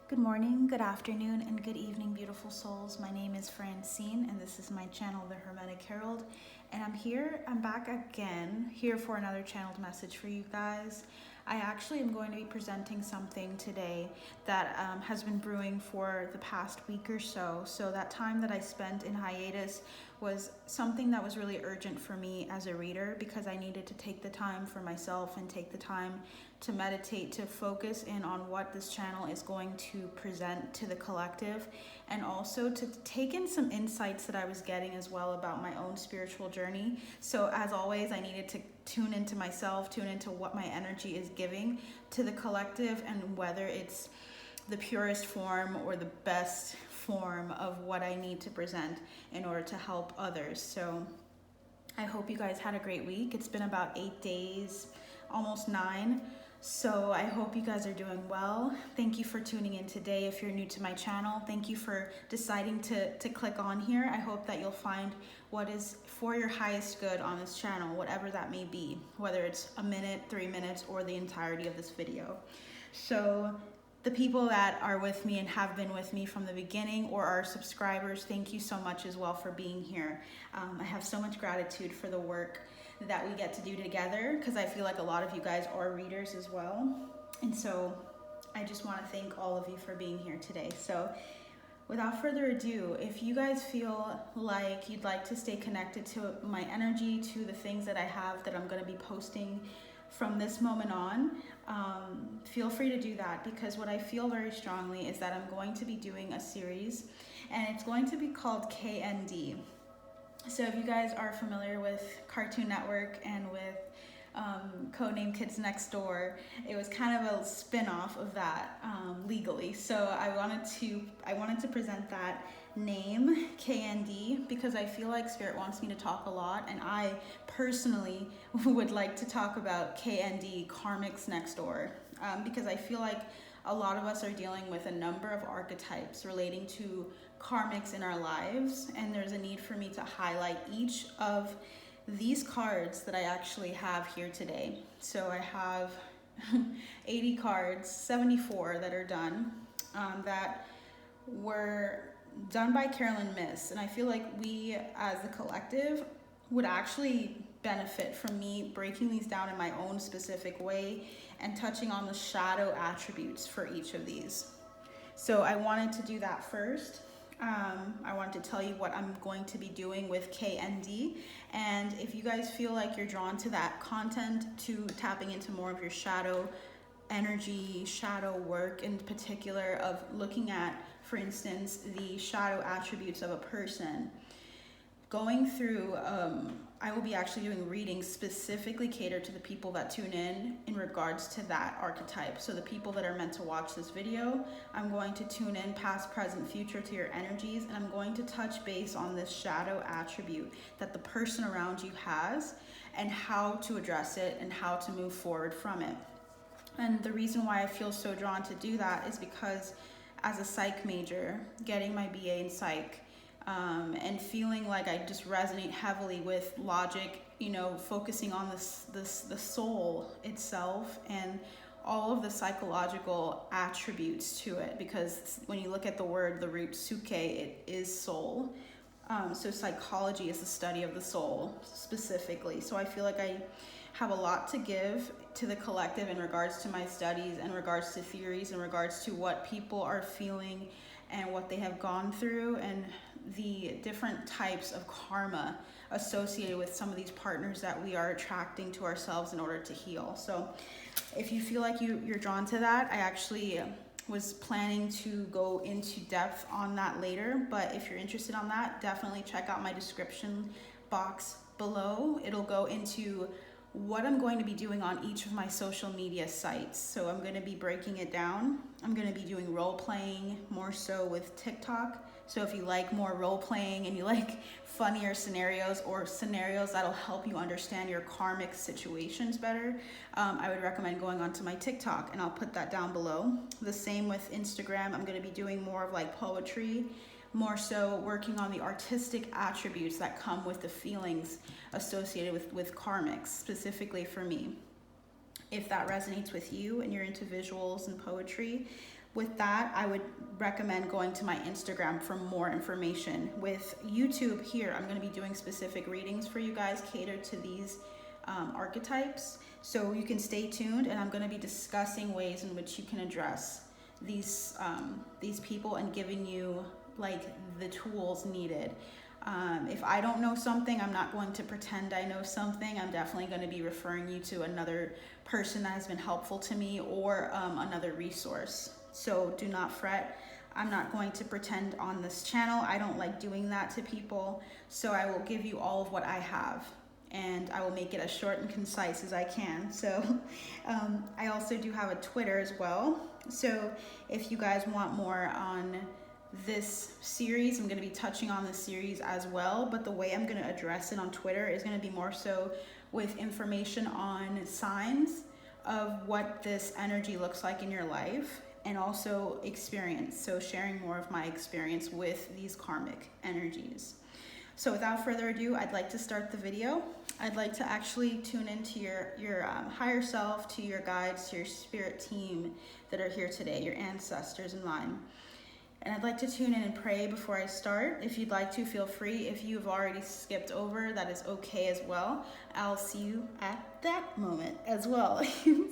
Good morning, good afternoon, and good evening, beautiful souls. My name is Francine, and this is my channel, The Hermetic Herald. And I'm back again, here for another channeled message for you guys. I actually am going to be presenting something today that has been brewing for the past week or so. So that time that I spent in hiatus was something that was really urgent for me as a reader, because I needed to take the time for myself and take the time to meditate, to focus in on what this channel is going to present to the collective, and also to take in some insights that I was getting as well about my own spiritual journey. So as always, I needed to tune into myself, tune into what my energy is giving to the collective, and whether it's the purest form or the best form of what I need to present in order to help others. So I hope you guys had a great week. It's been about 8 days, almost 9. So I hope you guys are doing well. Thank you for tuning in today. If you're new to my channel, thank you for deciding to click on here. I hope that you'll find what is for your highest good on this channel, whatever that may be, whether it's a minute, 3 minutes, or the entirety of this video. So the people that are with me and have been with me from the beginning, or are subscribers, thank you so much as well for being here. I have so much gratitude for the work that we get to do together, because I feel like a lot of you guys are readers as well. And so I just want to thank all of you for being here today. So without further ado, if you guys feel like you'd like to stay connected to my energy, to the things that I have that I'm going to be posting from this moment on, feel free to do that, because what I feel very strongly is that I'm going to be doing a series, and it's going to be called KND. So if you guys are familiar with Cartoon Network and with codename Kids Next Door, it was kind of a spin-off of that legally. So I wanted to present that name, KND, because I feel like Spirit wants me to talk a lot, and I personally would like to talk about KND, Karmics Next Door, because I feel like a lot of us are dealing with a number of archetypes relating to karmics in our lives, and there's a need for me to highlight each of these cards that I actually have here today. So I have 80 cards, 74 that are done, that were done by Carolyn Miss, and I feel like we as a collective would actually benefit from me breaking these down in my own specific way and touching on the shadow attributes for each of these. So I wanted to do that first. I wanted to tell you what I'm going to be doing with KND, and if you guys feel like you're drawn to that content, to tapping into more of your shadow energy, shadow work in particular, of looking at, for instance, the shadow attributes of a person, going through, I will be actually doing readings specifically catered to the people that tune in regards to that archetype. So the people that are meant to watch this video, I'm going to tune in past, present, future to your energies, and I'm going to touch base on this shadow attribute that the person around you has, and how to address it and how to move forward from it. And the reason why I feel so drawn to do that is because as a psych major, getting my BA in psych, and feeling like I just resonate heavily with logic, focusing on the soul itself and all of the psychological attributes to it, because when you look at the word, the root suke, it is soul. So psychology is the study of the soul specifically. So I feel like I have a lot to give to the collective in regards to my studies, in regards to theories, in regards to what people are feeling and what they have gone through, and the different types of karma associated with some of these partners that we are attracting to ourselves in order to heal. So if you feel like you're drawn to that, I actually was planning to go into depth on that later, but if you're interested on that, definitely check out my description box below. It'll go into what I'm going to be doing on each of my social media sites. So I'm going to be breaking it down. I'm going to be doing role playing more so with TikTok. So if you like more role playing and you like funnier scenarios, or scenarios that'll help you understand your karmic situations better, I would recommend going onto my TikTok, and I'll put that down below. The same with Instagram. I'm going to be doing more of like poetry, more so working on the artistic attributes that come with the feelings associated with karmics, specifically for me. If that resonates with you and you're into visuals and poetry, with that, I would recommend going to my Instagram for more information. With YouTube here, I'm going to be doing specific readings for you guys catered to these archetypes. So you can stay tuned, and I'm going to be discussing ways in which you can address these people and giving you like the tools needed. If I don't know something, I'm not going to pretend I know something. I'm definitely going to be referring you to another person that has been helpful to me, or another resource. So do not fret. I'm not going to pretend on this channel. I don't like doing that to people. So I will give you all of what I have, and I will make it as short and concise as I can. So I also do have a Twitter as well. So if you guys want more on this series, I'm going to be touching on this series as well, but the way I'm going to address it on Twitter is going to be more so with information on signs of what this energy looks like in your life, and also experience. So sharing more of my experience with these karmic energies. So without further ado, I'd like to start the video. I'd like to actually tune into your higher self, to your guides, to your spirit team that are here today, your ancestors and mine. And I'd like to tune in and pray before I start. If you'd like to, feel free. If you've already skipped over, that is okay as well. I'll see you at that moment as well.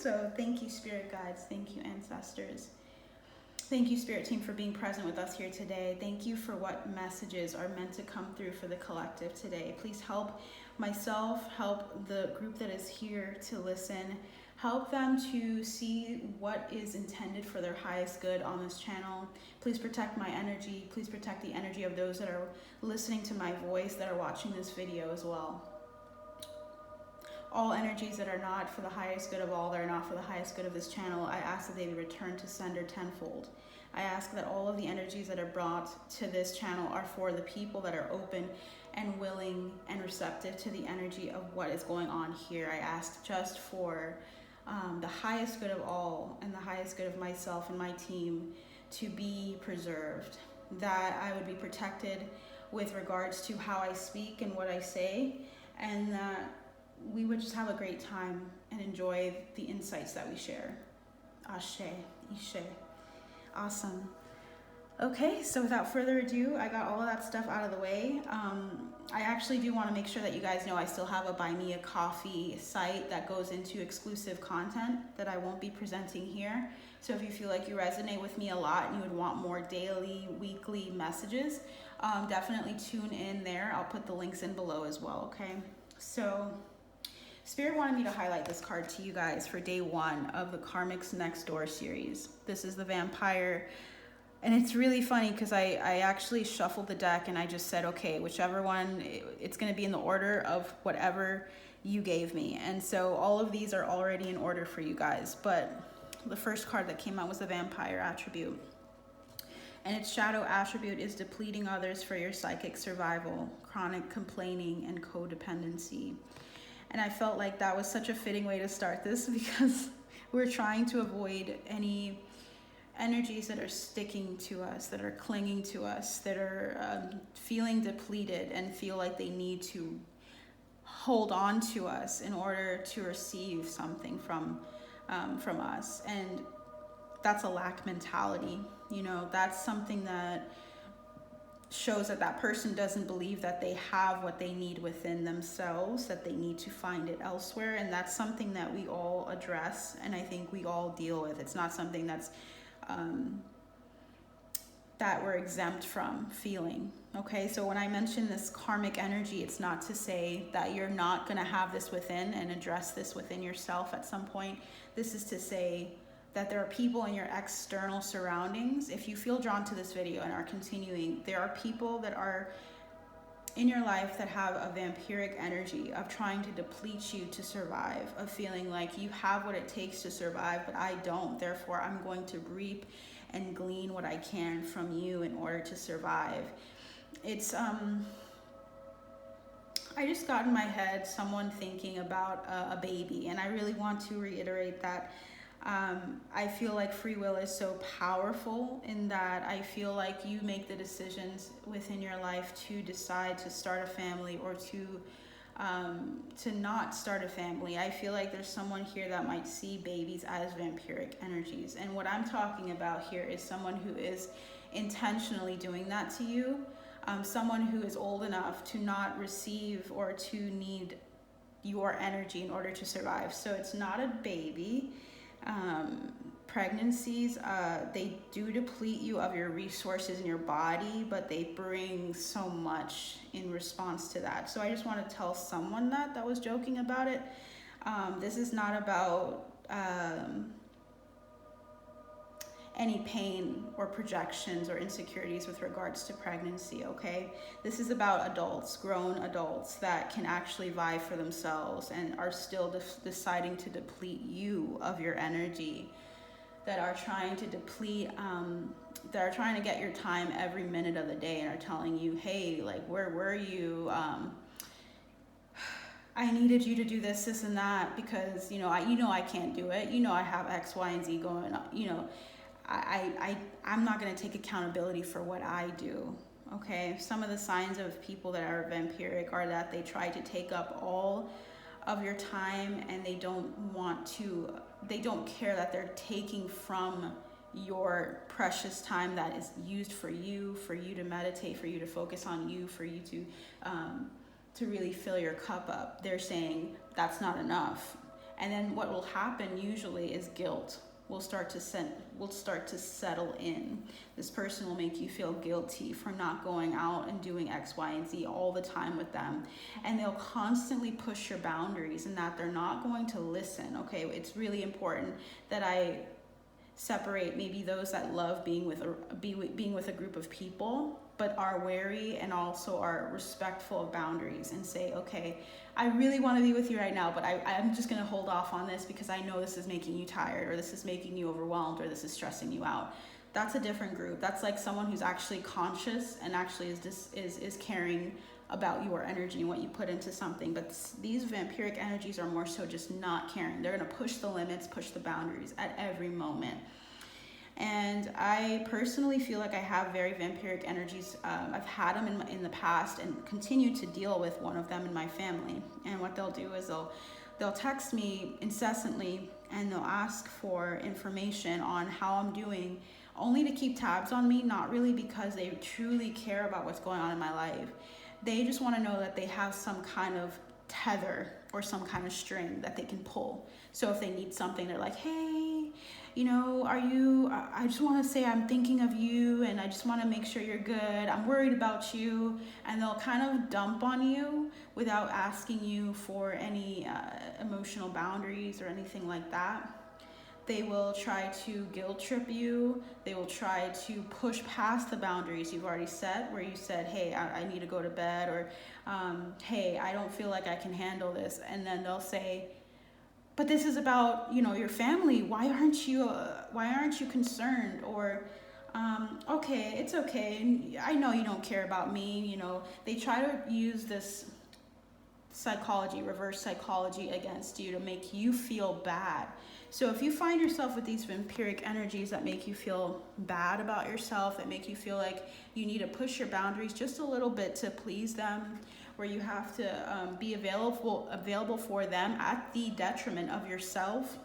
So thank you, spirit guides. Thank you, ancestors. Thank you, spirit team, for being present with us here today. Thank you for what messages are meant to come through for the collective today. Please help myself, help the group that is here to listen, help them to see what is intended for their highest good on this channel. Please protect my energy. Please protect the energy of those that are listening to my voice, that are watching this video as well. All energies that are not for the highest good of all, that are not for the highest good of this channel, I ask that they be returned to sender tenfold. I ask that all of the energies that are brought to this channel are for the people that are open and willing and receptive to the energy of what is going on here. I ask just for the highest good of all, and the highest good of myself and my team to be preserved, that I would be protected with regards to how I speak and what I say, and that we would just have a great time and enjoy the insights that we share. Ashe, Ishe. Awesome. Okay, so without further ado, I got all of that stuff out of the way. I actually do want to make sure that you guys know I still have a Buy Me a Coffee site that goes into exclusive content that I won't be presenting here. So if you feel like you resonate with me a lot and you would want more daily, weekly messages, definitely tune in there. I'll put the links in below as well, okay? So Spirit wanted me to highlight this card to you guys for day 1 of the Karmics Next Door series. This is the Vampire. And it's really funny because I actually shuffled the deck and I just said, okay, whichever one, it's going to be in the order of whatever you gave me. And so all of these are already in order for you guys. But the first card that came out was the Vampire attribute. And its shadow attribute is depleting others for your psychic survival, chronic complaining, and codependency. And I felt like that was such a fitting way to start this, because we're trying to avoid any energies that are sticking to us, that are clinging to us, that are feeling depleted and feel like they need to hold on to us in order to receive something from us. And that's a lack mentality. You know, that's something that shows that that person doesn't believe that they have what they need within themselves, that they need to find it elsewhere. And that's something that we all address, and I think we all deal with. It's not something that's that we're exempt from feeling. Okay, so when I mention this karmic energy, it's not to say that you're not going to have this within and address this within yourself at some point. This is to say that there are people in your external surroundings. If you feel drawn to this video and are continuing, there are people that are in your life that have a vampiric energy of trying to deplete you to survive, of feeling like you have what it takes to survive, but I don't. Therefore, I'm going to reap and glean what I can from you in order to survive. It's, I just got in my head someone thinking about a baby, and I really want to reiterate that I feel like free will is so powerful, in that I feel like you make the decisions within your life to decide to start a family or to to not start a family. I feel like there's someone here that might see babies as vampiric energies. And what I'm talking about here is someone who is intentionally doing that to you. Someone who is old enough to not receive or to need your energy in order to survive. So it's not a baby. Pregnancies, they do deplete you of your resources in your body, but they bring so much in response to that. So I just want to tell someone that was joking about it. This is not about any pain or projections or insecurities with regards to pregnancy, okay? This is about adults, grown adults that can actually vie for themselves and are still deciding to deplete you of your energy, that are trying to deplete, that are trying to get your time every minute of the day and are telling you, hey, like, where were you? I needed you to do this, this, and that because, I can't do it. I have X, Y, and Z going on, I'm not going to take accountability for what I do, okay? Some of the signs of people that are vampiric are that they try to take up all of your time and they don't care that they're taking from your precious time that is used for you to meditate, for you to focus on you, for you to really fill your cup up. They're saying that's not enough. And then what will happen usually is guilt will start to settle in. This person will make you feel guilty for not going out and doing X, Y, and Z all the time with them. And they'll constantly push your boundaries and that they're not going to listen, okay? It's really important that I separate maybe those that love being with a group of people, but are wary and also are respectful of boundaries and say, okay, I really want to be with you right now, but I'm just going to hold off on this because I know this is making you tired, or this is making you overwhelmed, or this is stressing you out. That's a different group. That's like someone who's actually conscious and actually is caring about your energy and what you put into something. But these vampiric energies are more so just not caring. They're going to push the limits, push the boundaries at every moment. And I personally feel like I have very vampiric energies. I've had them in the past and continue to deal with one of them in my family. And what they'll do is they'll text me incessantly and they'll ask for information on how I'm doing, only to keep tabs on me, not really because they truly care about what's going on in my life. They just want to know that they have some kind of tether or some kind of string that they can pull. So if they need something, they're like, hey, I just want to say I'm thinking of you and I just want to make sure you're good. I'm worried about you. And they'll kind of dump on you without asking you for any emotional boundaries or anything like that. They will try to guilt trip you. They will try to push past the boundaries you've already set, where you said, hey, I need to go to bed, or hey, I don't feel like I can handle this. And then they'll say, but this is about, your family. Why aren't you concerned? Or, okay, it's okay. I know you don't care about me. They try to use this reverse psychology against you to make you feel bad. So if you find yourself with these vampiric energies that make you feel bad about yourself, that make you feel like you need to push your boundaries just a little bit to please them, where you have to be available for them at the detriment of yourself,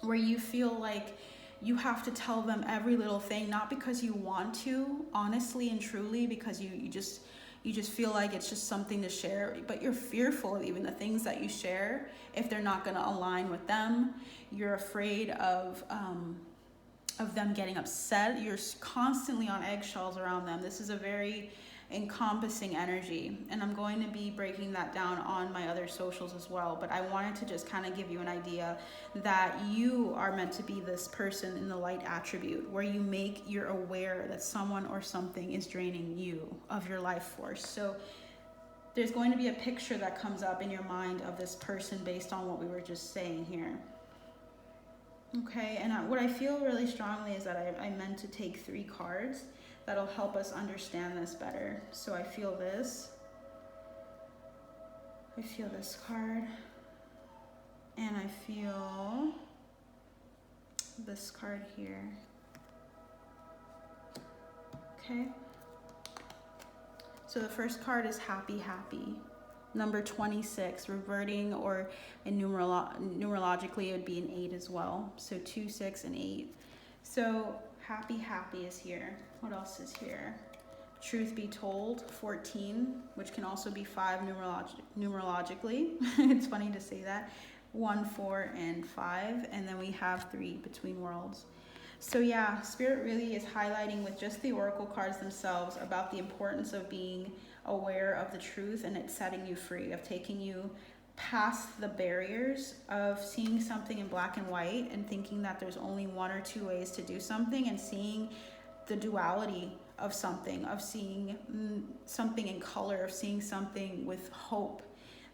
where you feel like you have to tell them every little thing, not because you want to, honestly and truly, because you just feel like it's just something to share, but you're fearful of even the things that you share if they're not going to align with them. You're afraid of them getting upset. You're constantly on eggshells around them. This is a very encompassing energy, and I'm going to be breaking that down on my other socials as well, but I wanted to just kind of give you an idea that you are meant to be this person in the light attribute, where you're aware that someone or something is draining you of your life force. So there's going to be a picture that comes up in your mind of this person based on what we were just saying here. Okay, and what I feel really strongly is that I meant to take 3 cards that'll help us understand this better. So I feel this card, and I feel this card here. Okay, so the first card is happy, happy. Number 26, reverting, or in numerologically it would be an 8 as well. So 2, 6, and 8. So happy is here. What else is here? Truth be told, 14, which can also be 5 numerologically. It's funny to say that. 1, 4, and 5. And then we have 3, between worlds. So yeah, Spirit really is highlighting with just the oracle cards themselves about the importance of being aware of the truth, and it's setting you free, of taking you past the barriers of seeing something in black and white and thinking that there's only 1 or 2 ways to do something, and seeing the duality of something, of seeing something in color, of seeing something with hope.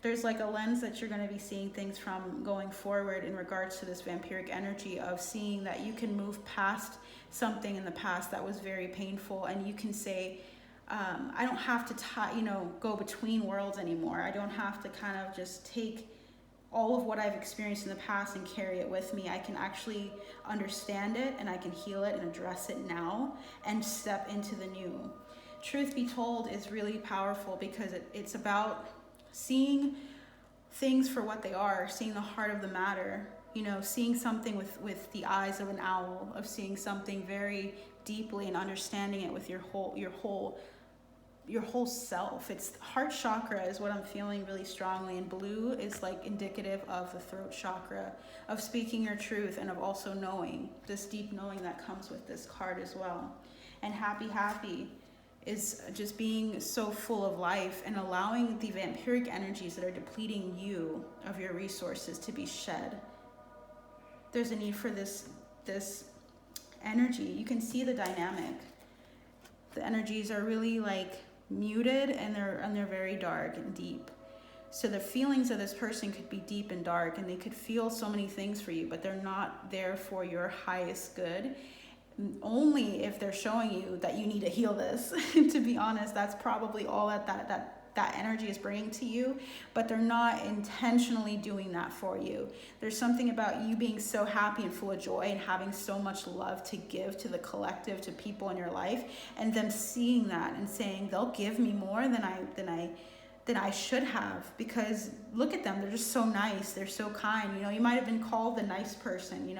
There's like a lens that you're going to be seeing things from going forward in regards to this vampiric energy, of seeing that you can move past something in the past that was very painful, and you can say, I don't have to go between worlds anymore. I don't have to kind of just take all of what I've experienced in the past and carry it with me. I can actually understand it, and I can heal it and address it now and step into the new. Truth be told is really powerful, because it's about seeing things for what they are, seeing the heart of the matter, seeing something with the eyes of an owl, of seeing something very deeply and understanding it with your whole self. It's heart chakra is what I'm feeling really strongly, and blue is like indicative of the throat chakra, of speaking your truth, and of also knowing, this deep knowing that comes with this card as well. And happy is just being so full of life and allowing the vampiric energies that are depleting you of your resources to be shed. There's a need for this energy. You can see the dynamic. The energies are really like muted, and they're very dark and deep. So the feelings of this person could be deep and dark, and they could feel so many things for you, but they're not there for your highest good. Only if they're showing you that you need to heal this. To be honest, that's probably all that energy is bringing to you, but they're not intentionally doing that for you. There's something about you being so happy and full of joy and having so much love to give to the collective, to people in your life, and them seeing that and saying, they'll give me more than I should have, because look at them, they're just so nice, they're so kind. You might have been called the nice person, you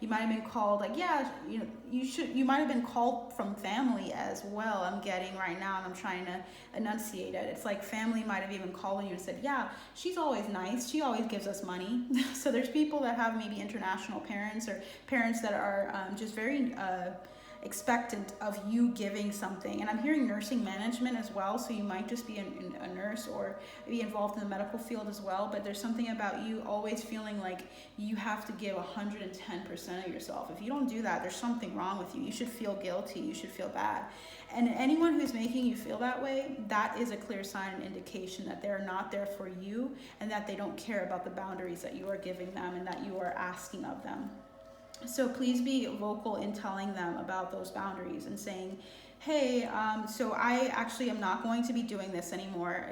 might have been called like, yeah, you might have been called from family as well. I'm getting right now, and I'm trying to enunciate it. It's like family might have even called you and said, yeah, she's always nice, she always gives us money. So there's people that have maybe international parents, or parents that are just very expectant of you giving something. And I'm hearing nursing management as well, so you might just be a nurse or be involved in the medical field as well, but there's something about you always feeling like you have to give 110% of yourself. If you don't do that, there's something wrong with you. You should feel guilty, you should feel bad. And anyone who's making you feel that way, that is a clear sign and indication that they're not there for you, and that they don't care about the boundaries that you are giving them and that you are asking of them. So please be vocal in telling them about those boundaries and saying, hey, so I actually am not going to be doing this anymore.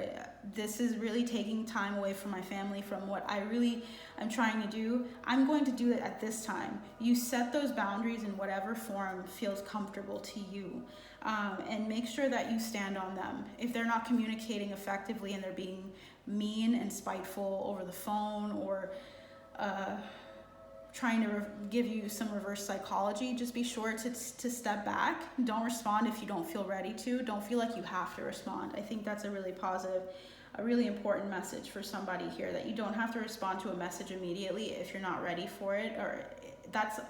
This is really taking time away from my family, from what I really am trying to do. I'm going to do it at this time. You set those boundaries in whatever form feels comfortable to you, and make sure that you stand on them. If they're not communicating effectively and they're being mean and spiteful over the phone, or trying to give you some reverse psychology, just be sure to step back. Don't respond if you don't feel ready to. Don't feel like you have to respond. I think that's a really positive, a really important message for somebody here, that you don't have to respond to a message immediately if you're not ready for it. Or that's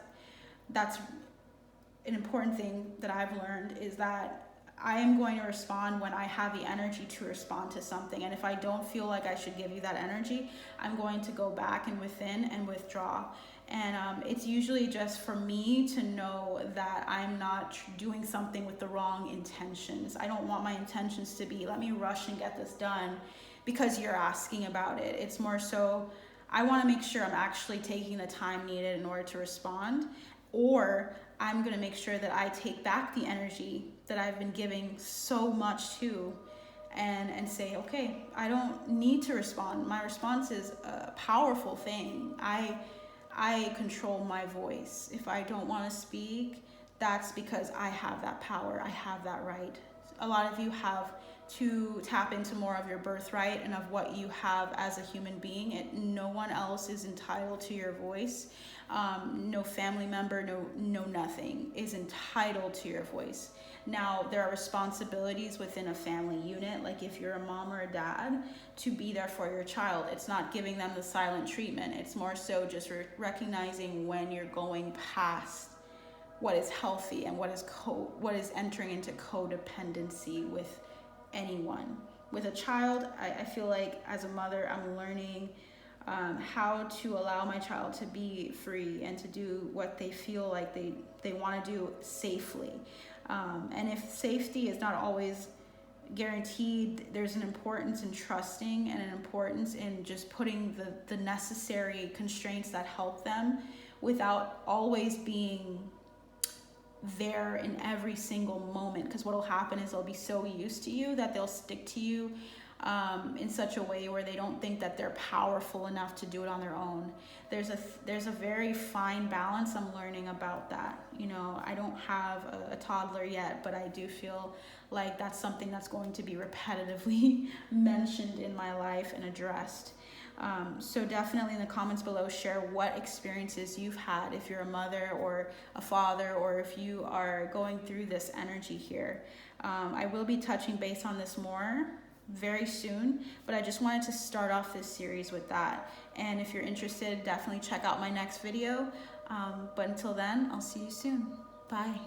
an important thing that I've learned, is that I am going to respond when I have the energy to respond to something. And if I don't feel like I should give you that energy, I'm going to go back and within and withdraw. And it's usually just for me to know that I'm not doing something with the wrong intentions. I don't want my intentions to be, let me rush and get this done because you're asking about it. It's more so, I want to make sure I'm actually taking the time needed in order to respond, or I'm going to make sure that I take back the energy that I've been giving so much to, and say, okay, I don't need to respond. My response is a powerful thing. I control my voice. If I don't want to speak, that's because I have that power. I have that right. a lot of you have to tap into more of your birthright and of what you have as a human being. No one else is entitled to your voice. No family member, no nothing is entitled to your voice. Now, there are responsibilities within a family unit, like if you're a mom or a dad, to be there for your child. It's not giving them the silent treatment. It's more so just recognizing when you're going past what is healthy and what is entering into codependency with anyone. With a child, I feel like as a mother, I'm learning how to allow my child to be free and to do what they feel like they want to do safely. And if safety is not always guaranteed, there's an importance in trusting and an importance in just putting the necessary constraints that help them without always being there in every single moment. Because what will happen is they'll be so used to you that they'll stick to you in such a way where they don't think that they're powerful enough to do it on their own. There's a very fine balance. I'm learning about that. You know, I don't have a toddler yet, but I do feel like that's something that's going to be repetitively mentioned in my life and addressed. So definitely in the comments below, share what experiences you've had if you're a mother or a father, or if you are going through this energy here. I will be touching base on this more very soon, but I just wanted to start off this series with that. And if you're interested, definitely check out my next video. But until then, I'll see you soon. Bye.